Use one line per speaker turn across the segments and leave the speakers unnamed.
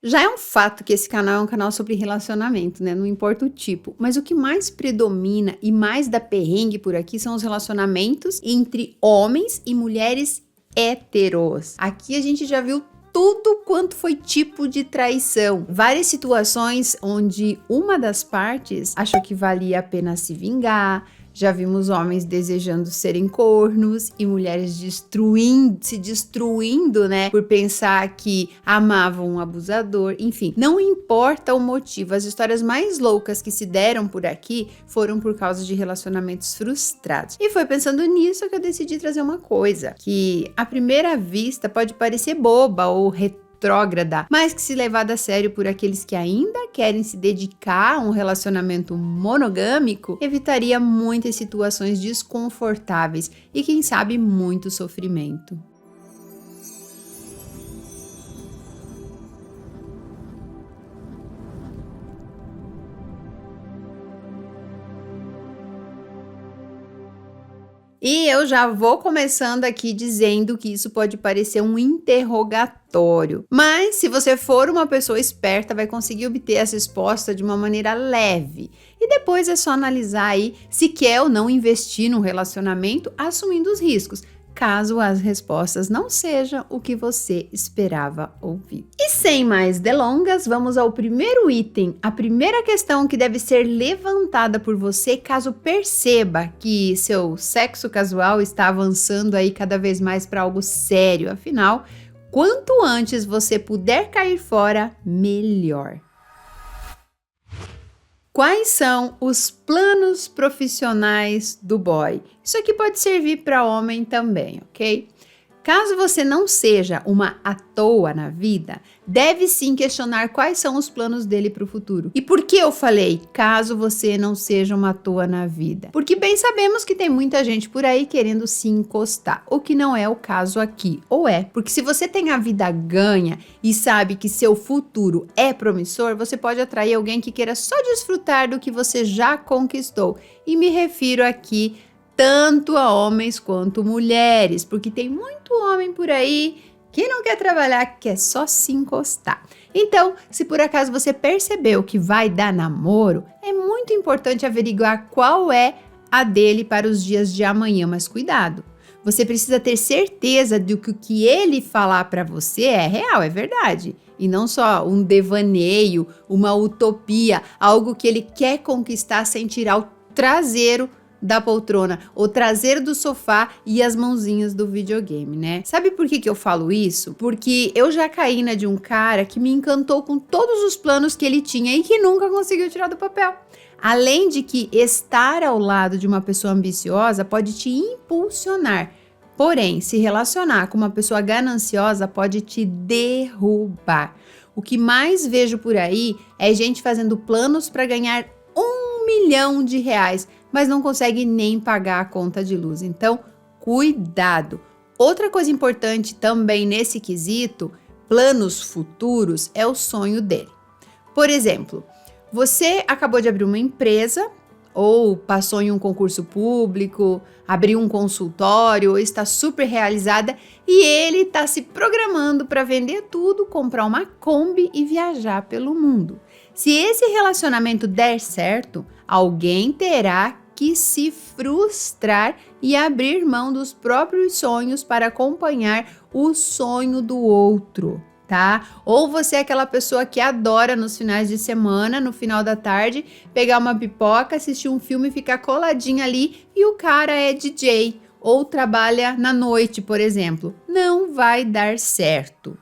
Já é um fato que esse canal é um canal sobre relacionamento, né? Não importa o tipo. Mas o que mais predomina e mais dá perrengue por aqui são os relacionamentos entre homens e mulheres héteros. Aqui a gente já viu tudo quanto foi tipo de traição. Várias situações onde uma das partes achou que valia a pena se vingar. Já vimos homens desejando serem cornos e mulheres se destruindo, né? Por pensar que amavam um abusador. Enfim, não importa o motivo. As histórias mais loucas que se deram por aqui foram por causa de relacionamentos frustrados. E foi pensando nisso que eu decidi trazer uma coisa que, à primeira vista, pode parecer boba ou retrógrada, mas que, se levada a sério por aqueles que ainda querem se dedicar a um relacionamento monogâmico, evitaria muitas situações desconfortáveis e, quem sabe, muito sofrimento. E eu já vou começando aqui dizendo que isso pode parecer um interrogatório. Mas se você for uma pessoa esperta, vai conseguir obter essa resposta de uma maneira leve. E depois é só analisar aí se quer ou não investir num relacionamento, assumindo os riscos, caso as respostas não sejam o que você esperava ouvir. E sem mais delongas, vamos ao primeiro item, a primeira questão que deve ser levantada por você caso perceba que seu sexo casual está avançando aí cada vez mais para algo sério. Afinal, quanto antes você puder cair fora, melhor. Quais são os planos profissionais do boy? Isso aqui pode servir para homem também, ok? Caso você não seja uma à toa na vida, deve sim questionar quais são os planos dele para o futuro. E por que eu falei caso você não seja uma à toa na vida? Porque bem sabemos que tem muita gente por aí querendo se encostar, o que não é o caso aqui. Ou é, porque se você tem a vida ganha e sabe que seu futuro é promissor, você pode atrair alguém que queira só desfrutar do que você já conquistou. E me refiro aqui tanto a homens quanto mulheres, porque tem muito homem por aí que não quer trabalhar, que quer só se encostar. Então, se por acaso você percebeu que vai dar namoro, é muito importante averiguar qual é a dele para os dias de amanhã, mas cuidado. Você precisa ter certeza de que o que ele falar para você é real, é verdade. E não só um devaneio, uma utopia, algo que ele quer conquistar sem tirar o traseiro da poltrona, o traseiro do sofá e as mãozinhas do videogame, né? Sabe por que eu falo isso? Porque eu já caí na de um cara que me encantou com todos os planos que ele tinha e que nunca conseguiu tirar do papel. Além de que estar ao lado de uma pessoa ambiciosa pode te impulsionar, porém, se relacionar com uma pessoa gananciosa pode te derrubar. O que mais vejo por aí é gente fazendo planos para ganhar R$1 milhão, mas não consegue nem pagar a conta de luz. Então, cuidado! Outra coisa importante também nesse quesito, planos futuros, é o sonho dele. Por exemplo, você acabou de abrir uma empresa, ou passou em um concurso público, abriu um consultório, ou está super realizada, e ele está se programando para vender tudo, comprar uma Kombi e viajar pelo mundo. Se esse relacionamento der certo, alguém terá que se frustrar e abrir mão dos próprios sonhos para acompanhar o sonho do outro, tá? Ou você é aquela pessoa que adora nos finais de semana, no final da tarde, pegar uma pipoca, assistir um filme e ficar coladinha ali e o cara é DJ ou trabalha na noite, por exemplo. Não vai dar certo.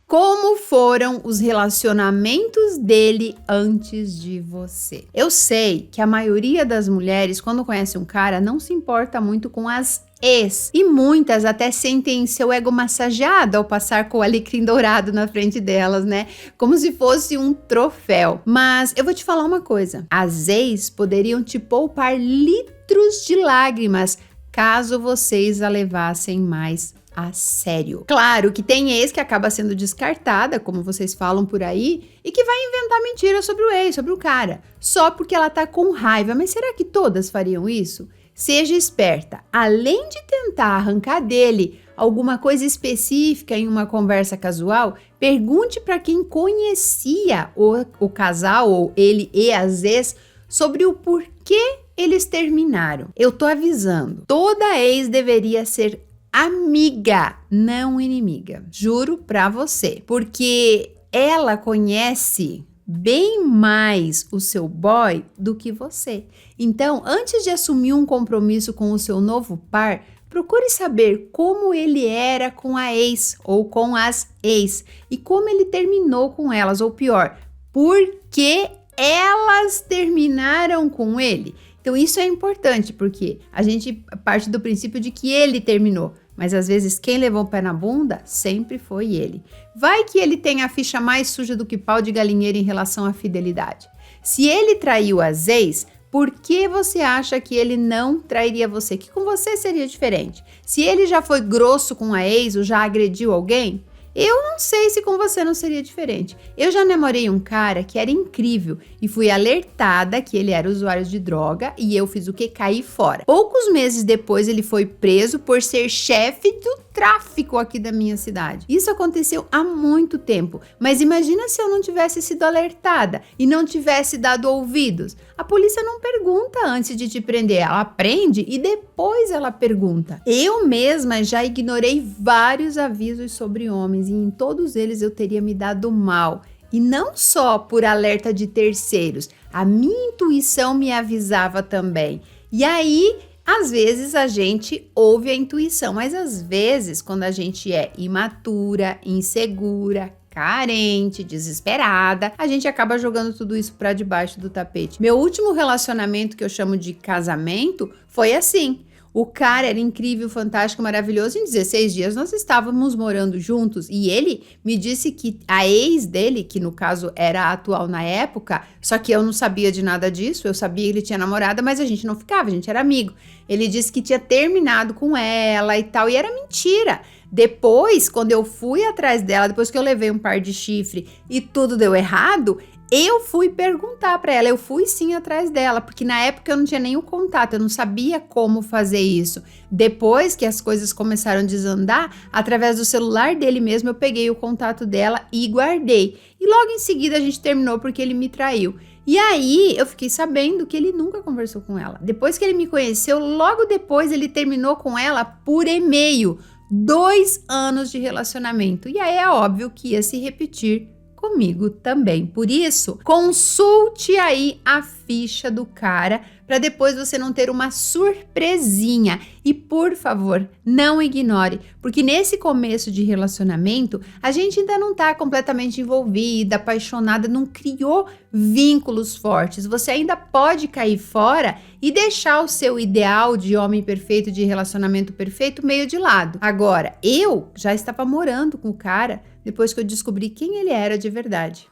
Como foram os relacionamentos dele antes de você? Eu sei que a maioria das mulheres, quando conhece um cara, não se importa muito com as ex. E muitas até sentem seu ego massageado ao passar com o alecrim dourado na frente delas, né? Como se fosse um troféu. Mas eu vou te falar uma coisa. As ex poderiam te poupar litros de lágrimas caso vocês a levassem mais a sério. Claro que tem ex que acaba sendo descartada, como vocês falam por aí, e que vai inventar mentira sobre o ex, sobre o cara, só porque ela tá com raiva. Mas será que todas fariam isso? Seja esperta. Além de tentar arrancar dele alguma coisa específica em uma conversa casual, pergunte para quem conhecia o casal, ou ele e as ex, sobre o porquê eles terminaram. Eu tô avisando, toda ex deveria ser amiga, não inimiga. Juro pra você, porque ela conhece bem mais o seu boy do que você. Então, antes de assumir um compromisso com o seu novo par, procure saber como ele era com a ex ou com as ex e como ele terminou com elas, ou pior, por que elas terminaram com ele. Então, isso é importante porque a gente parte do princípio de que ele terminou. Mas às vezes quem levou o pé na bunda sempre foi ele. Vai que ele tem a ficha mais suja do que pau de galinheiro em relação à fidelidade. Se ele traiu as ex, por que você acha que ele não trairia você? Que com você seria diferente. Se ele já foi grosso com a ex ou já agrediu alguém, eu não sei se com você não seria diferente. Eu já namorei um cara que era incrível e fui alertada que ele era usuário de droga e eu fiz o que? Caí fora. Poucos meses depois ele foi preso por ser chefe do tráfico aqui da minha cidade. Isso aconteceu há muito tempo, mas imagina se eu não tivesse sido alertada e não tivesse dado ouvidos. A polícia não pergunta antes de te prender, ela prende e depois ela pergunta. Eu mesma já ignorei vários avisos sobre homens e em todos eles eu teria me dado mal. E não só por alerta de terceiros, a minha intuição me avisava também. E aí, às vezes a gente ouve a intuição, mas às vezes quando a gente é imatura, insegura, carente, desesperada, a gente acaba jogando tudo isso pra debaixo do tapete. Meu último relacionamento, que eu chamo de casamento, foi assim. O cara era incrível, fantástico, maravilhoso. Em 16 dias nós estávamos morando juntos e ele me disse que a ex dele, que no caso era a atual na época, só que eu não sabia de nada disso, eu sabia que ele tinha namorada, mas a gente não ficava, a gente era amigo. Ele disse que tinha terminado com ela e tal, e era mentira. Depois, quando eu fui atrás dela, depois que eu levei um par de chifre e tudo deu errado, eu fui perguntar pra ela, eu fui sim atrás dela, porque na época eu não tinha nenhum contato, eu não sabia como fazer isso. Depois que as coisas começaram a desandar, através do celular dele mesmo, eu peguei o contato dela e guardei. E logo em seguida a gente terminou porque ele me traiu. E aí eu fiquei sabendo que ele nunca conversou com ela. Depois que ele me conheceu, logo depois ele terminou com ela por e-mail. 2 anos de relacionamento. E aí é óbvio que ia se repetir comigo também. Por isso, consulte aí a ficha do cara para depois você não ter uma surpresinha. E por favor, não ignore, porque nesse começo de relacionamento, a gente ainda não tá completamente envolvida, apaixonada, não criou vínculos fortes. Você ainda pode cair fora e deixar o seu ideal de homem perfeito, de relacionamento perfeito, meio de lado. Agora, eu já estava morando com o cara depois que eu descobri quem ele era de verdade.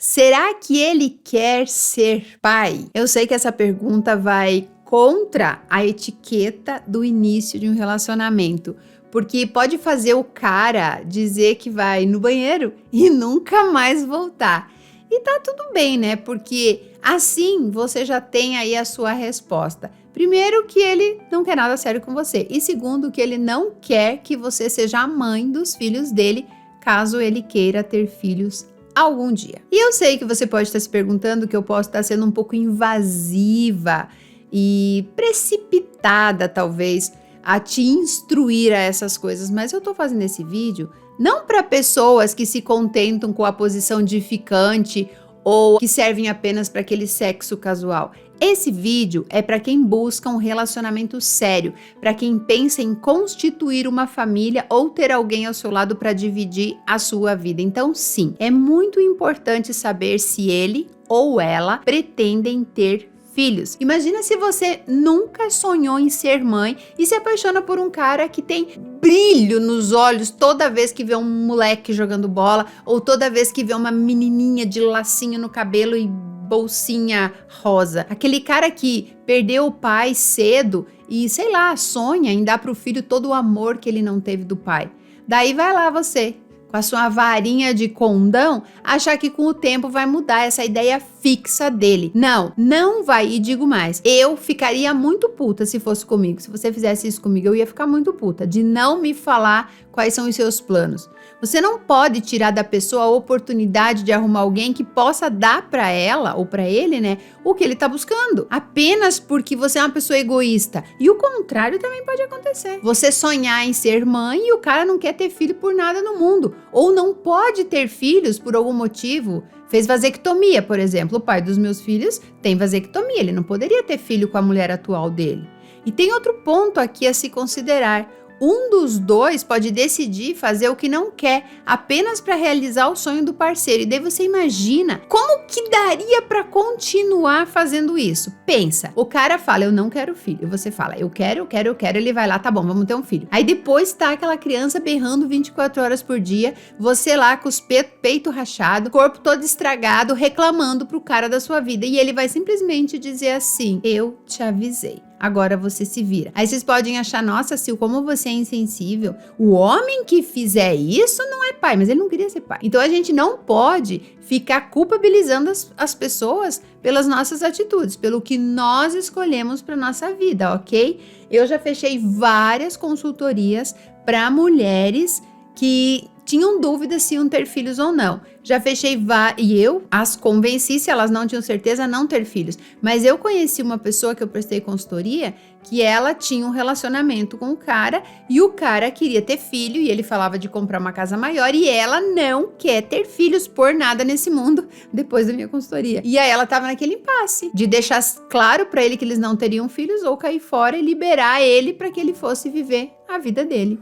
Será que ele quer ser pai? Eu sei que essa pergunta vai contra a etiqueta do início de um relacionamento, porque pode fazer o cara dizer que vai no banheiro e nunca mais voltar. E tá tudo bem, né? Porque assim você já tem aí a sua resposta. Primeiro, que ele não quer nada sério com você. E segundo, que ele não quer que você seja a mãe dos filhos dele, caso ele queira ter filhos algum dia. E eu sei que você pode estar se perguntando que eu posso estar sendo um pouco invasiva e precipitada, talvez, a te instruir a essas coisas, mas eu tô fazendo esse vídeo não para pessoas que se contentam com a posição de ficante ou que servem apenas para aquele sexo casual. Esse vídeo é para quem busca um relacionamento sério, para quem pensa em constituir uma família ou ter alguém ao seu lado para dividir a sua vida. Então, sim, é muito importante saber se ele ou ela pretendem ter filhos. Imagina se você nunca sonhou em ser mãe e se apaixona por um cara que tem brilho nos olhos toda vez que vê um moleque jogando bola ou toda vez que vê uma menininha de lacinho no cabelo e bolsinha rosa. Aquele cara que perdeu o pai cedo e, sei lá, sonha em dar pro filho todo o amor que ele não teve do pai. Daí vai lá você, com a sua varinha de condão, achar que com o tempo vai mudar essa ideia fixa dele. Não, não vai. E digo mais, eu ficaria muito puta se fosse comigo. Se você fizesse isso comigo, eu ia ficar muito puta de não me falar quais são os seus planos. Você não pode tirar da pessoa a oportunidade de arrumar alguém que possa dar para ela ou para ele, né, o que ele tá buscando, apenas porque você é uma pessoa egoísta. E o contrário também pode acontecer. Você sonhar em ser mãe e o cara não quer ter filho por nada no mundo, ou não pode ter filhos por algum motivo. Fez vasectomia, por exemplo. O pai dos meus filhos tem vasectomia, ele não poderia ter filho com a mulher atual dele. E tem outro ponto aqui a se considerar. Um dos dois pode decidir fazer o que não quer, apenas para realizar o sonho do parceiro. E daí você imagina como que daria para continuar fazendo isso. Pensa, o cara fala, eu não quero filho. E você fala, eu quero. Ele vai lá, tá bom, vamos ter um filho. Aí depois tá aquela criança berrando 24 horas por dia, você lá com os peito rachado, corpo todo estragado, reclamando pro cara da sua vida. E ele vai simplesmente dizer assim, eu te avisei. Agora você se vira. Aí vocês podem achar, nossa, Sil, como você é insensível. O homem que fizer isso não é pai, mas ele não queria ser pai. Então a gente não pode ficar culpabilizando as pessoas pelas nossas atitudes, pelo que nós escolhemos para nossa vida, ok? Eu já fechei várias consultorias para mulheres que tinham dúvidas se iam ter filhos ou não. Já fechei e eu as convenci, se elas não tinham certeza, a não ter filhos. Mas eu conheci uma pessoa que eu prestei consultoria, que ela tinha um relacionamento com o cara, e o cara queria ter filho, e ele falava de comprar uma casa maior, e ela não quer ter filhos por nada nesse mundo, depois da minha consultoria. E aí ela tava naquele impasse, de deixar claro pra ele que eles não teriam filhos, ou cair fora e liberar ele pra que ele fosse viver a vida dele.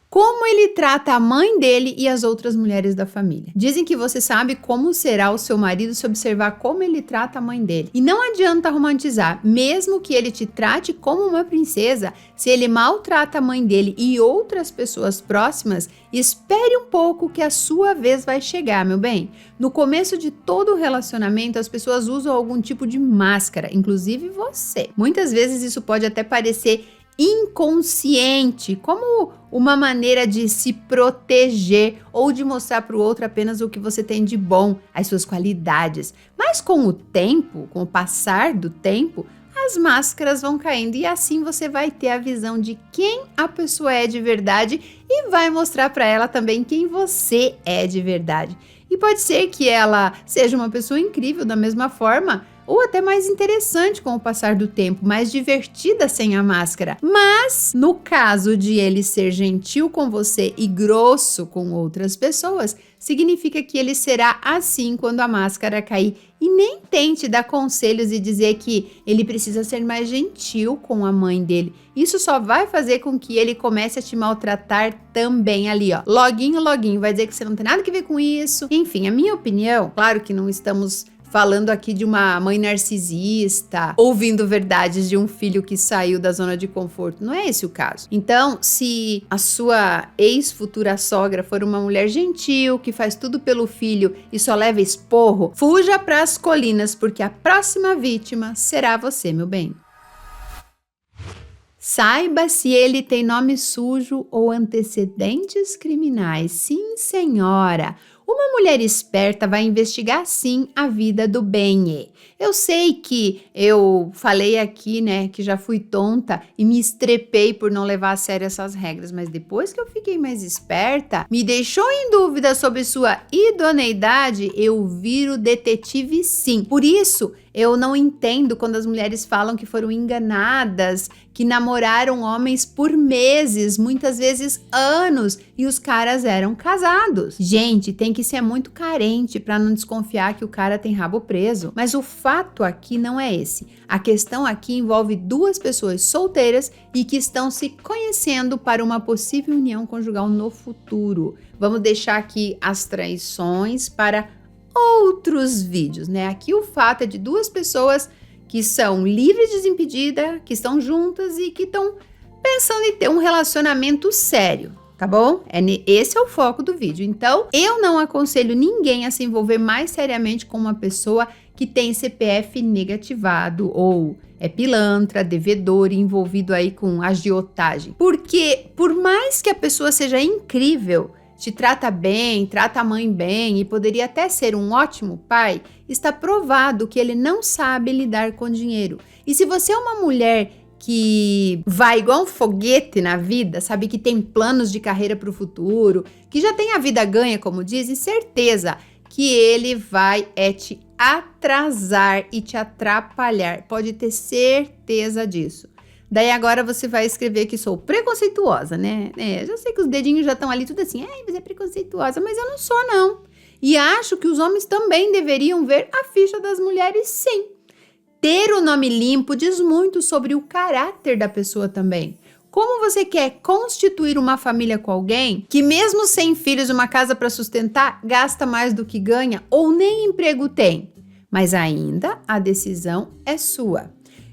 Como ele trata a mãe dele e as outras mulheres da família. Dizem que você sabe como será o seu marido se observar como ele trata a mãe dele. E não adianta romantizar, mesmo que ele te trate como uma princesa, se ele maltrata a mãe dele e outras pessoas próximas, espere um pouco que a sua vez vai chegar, meu bem. No começo de todo o relacionamento, as pessoas usam algum tipo de máscara, inclusive você. Muitas vezes isso pode até parecer inconsciente, como uma maneira de se proteger ou de mostrar para o outro apenas o que você tem de bom, as suas qualidades. Mas com o tempo, com o passar do tempo, as máscaras vão caindo e assim você vai ter a visão de quem a pessoa é de verdade e vai mostrar para ela também quem você é de verdade. E pode ser que ela seja uma pessoa incrível da mesma forma, ou até mais interessante com o passar do tempo, mais divertida sem a máscara. Mas, no caso de ele ser gentil com você e grosso com outras pessoas, significa que ele será assim quando a máscara cair. E nem tente dar conselhos e dizer que ele precisa ser mais gentil com a mãe dele. Isso só vai fazer com que ele comece a te maltratar também ali, ó. Loguinho, vai dizer que você não tem nada que ver com isso. Enfim, a minha opinião, claro que não estamos falando aqui de uma mãe narcisista, ouvindo verdades de um filho que saiu da zona de conforto. Não é esse o caso. Então, se a sua ex-futura sogra for uma mulher gentil, que faz tudo pelo filho e só leva esporro, fuja para as colinas, porque a próxima vítima será você, meu bem. Saiba se ele tem nome sujo ou antecedentes criminais. Sim, senhora. Uma mulher esperta vai investigar sim a vida do Benê. Eu sei que eu falei aqui, né, que já fui tonta e me estrepei por não levar a sério essas regras, mas depois que eu fiquei mais esperta, me deixou em dúvida sobre sua idoneidade, eu viro detetive sim. Por isso, eu não entendo quando as mulheres falam que foram enganadas, que namoraram homens por meses, muitas vezes anos, e os caras eram casados. Gente, tem que ser muito carente para não desconfiar que o cara tem rabo preso. Mas o fato aqui não é esse. A questão aqui envolve duas pessoas solteiras e que estão se conhecendo para uma possível união conjugal no futuro. Vamos deixar aqui as traições para outros vídeos, né? Aqui o fato é de duas pessoas que são livres e desimpedidas, que estão juntas e que estão pensando em ter um relacionamento sério, tá bom? Esse é o foco do vídeo. Então, eu não aconselho ninguém a se envolver mais seriamente com uma pessoa que tem CPF negativado ou é pilantra, devedor, envolvido aí com agiotagem. Porque por mais que a pessoa seja incrível, te trata bem, trata a mãe bem e poderia até ser um ótimo pai, está provado que ele não sabe lidar com dinheiro. E se você é uma mulher que vai igual um foguete na vida, sabe, que tem planos de carreira para o futuro, que já tem a vida ganha, como dizem, certeza que ele vai te atrasar e te atrapalhar. Pode ter certeza disso. Daí agora você vai escrever que sou preconceituosa, né? Já sei que os dedinhos já estão ali tudo assim, você é preconceituosa, mas eu não sou não. E acho que os homens também deveriam ver a ficha das mulheres, sim. Ter o nome limpo diz muito sobre o caráter da pessoa também. Como você quer constituir uma família com alguém que, mesmo sem filhos e uma casa para sustentar, gasta mais do que ganha ou nem emprego tem? Mas ainda a decisão é sua.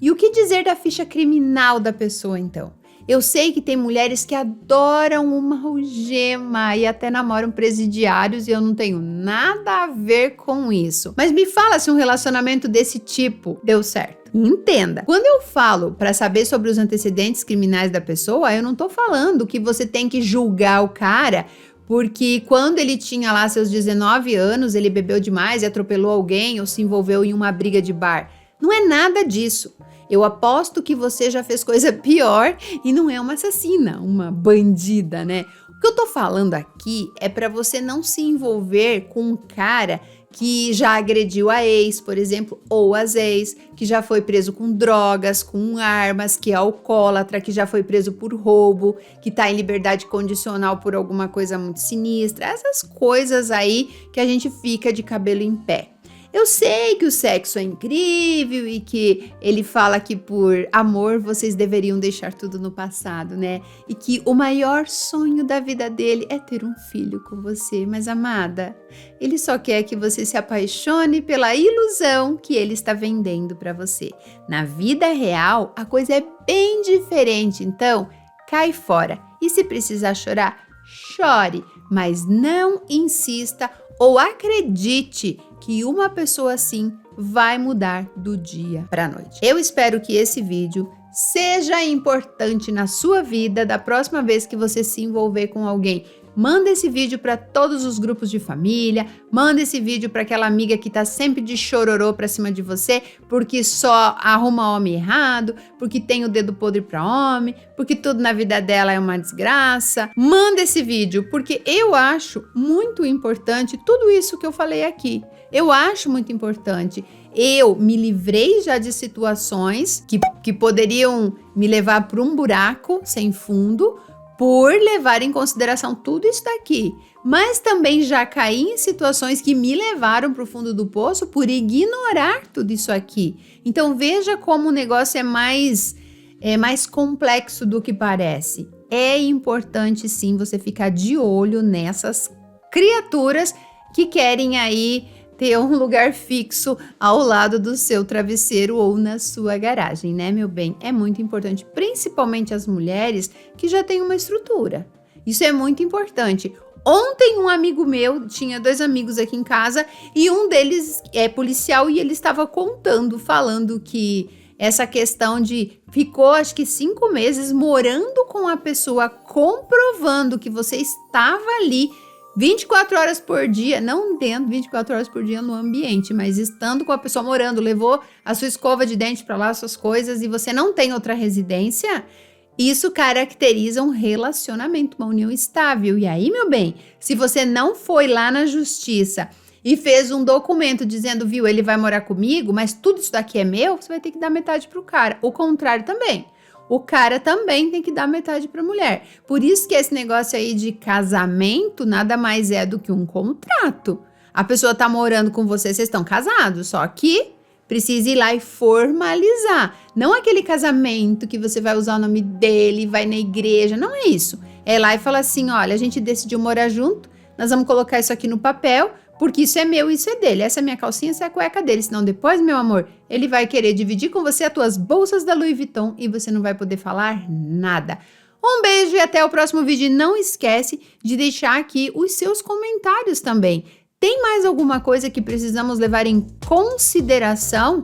E o que dizer da ficha criminal da pessoa, então? Eu sei que tem mulheres que adoram uma algema e até namoram presidiários e eu não tenho nada a ver com isso. Mas me fala se um relacionamento desse tipo deu certo. Entenda, quando eu falo para saber sobre os antecedentes criminais da pessoa, eu não tô falando que você tem que julgar o cara porque quando ele tinha lá seus 19 anos, ele bebeu demais e atropelou alguém ou se envolveu em uma briga de bar. Não é nada disso. Eu aposto que você já fez coisa pior e não é uma assassina, uma bandida, né? O que eu tô falando aqui é para você não se envolver com um cara que já agrediu a ex, por exemplo, ou as ex, que já foi preso com drogas, com armas, que é alcoólatra, que já foi preso por roubo, que tá em liberdade condicional por alguma coisa muito sinistra. Essas coisas aí que a gente fica de cabelo em pé. Eu sei que o sexo é incrível e que ele fala que por amor vocês deveriam deixar tudo no passado, né? E que o maior sonho da vida dele é ter um filho com você. Mas, amada, ele só quer que você se apaixone pela ilusão que ele está vendendo para você. Na vida real, a coisa é bem diferente, então cai fora. E se precisar chorar, chore, mas não insista ou acredite que uma pessoa assim vai mudar do dia para a noite. Eu espero que esse vídeo seja importante na sua vida. Da próxima vez que você se envolver com alguém, manda esse vídeo para todos os grupos de família, manda esse vídeo para aquela amiga que tá sempre de chororô para cima de você, porque só arruma homem errado, porque tem o dedo podre para homem, porque tudo na vida dela é uma desgraça. Manda esse vídeo, porque eu acho muito importante tudo isso que eu falei aqui. Eu acho muito importante. Eu me livrei já de situações que poderiam me levar para um buraco sem fundo, por levar em consideração tudo isso daqui. Mas também já caí em situações que me levaram para o fundo do poço por ignorar tudo isso aqui. Então veja como o negócio é mais complexo do que parece. É importante sim você ficar de olho nessas criaturas que querem aí ter um lugar fixo ao lado do seu travesseiro ou na sua garagem, né, meu bem? É muito importante, principalmente as mulheres que já têm uma estrutura. Isso é muito importante. Ontem um amigo meu, tinha 2 amigos aqui em casa e um deles é policial e ele estava falando que essa questão de ficou acho que 5 meses morando com a pessoa, comprovando que você estava ali 24 horas por dia, não dentro 24 horas por dia no ambiente, mas estando com a pessoa morando, levou a sua escova de dente para lá, suas coisas, e você não tem outra residência, isso caracteriza um relacionamento, uma união estável. E aí, meu bem, se você não foi lá na justiça e fez um documento dizendo, viu, ele vai morar comigo, mas tudo isso daqui é meu, você vai ter que dar metade pro cara. O contrário também. O cara também tem que dar metade para a mulher. Por isso que esse negócio aí de casamento nada mais é do que um contrato. A pessoa tá morando com você, vocês estão casados, só que precisa ir lá e formalizar. Não aquele casamento que você vai usar o nome dele, vai na igreja, não é isso. É ir lá e falar assim, olha, a gente decidiu morar junto, nós vamos colocar isso aqui no papel, porque isso é meu e isso é dele. Essa é minha calcinha, essa é a cueca dele. Senão depois, meu amor, ele vai querer dividir com você as tuas bolsas da Louis Vuitton e você não vai poder falar nada. Um beijo e até o próximo vídeo. Não esquece de deixar aqui os seus comentários também. Tem mais alguma coisa que precisamos levar em consideração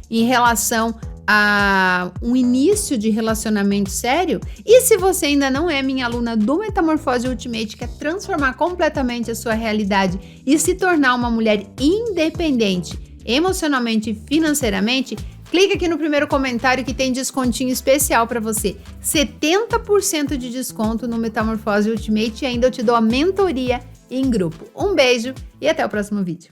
em relação a um início de relacionamento sério? E se você ainda não é minha aluna do Metamorfose Ultimate, quer transformar completamente a sua realidade e se tornar uma mulher independente emocionalmente e financeiramente, clica aqui no primeiro comentário que tem descontinho especial para você. 70% de desconto no Metamorfose Ultimate e ainda eu te dou a mentoria em grupo. Um beijo e até o próximo vídeo.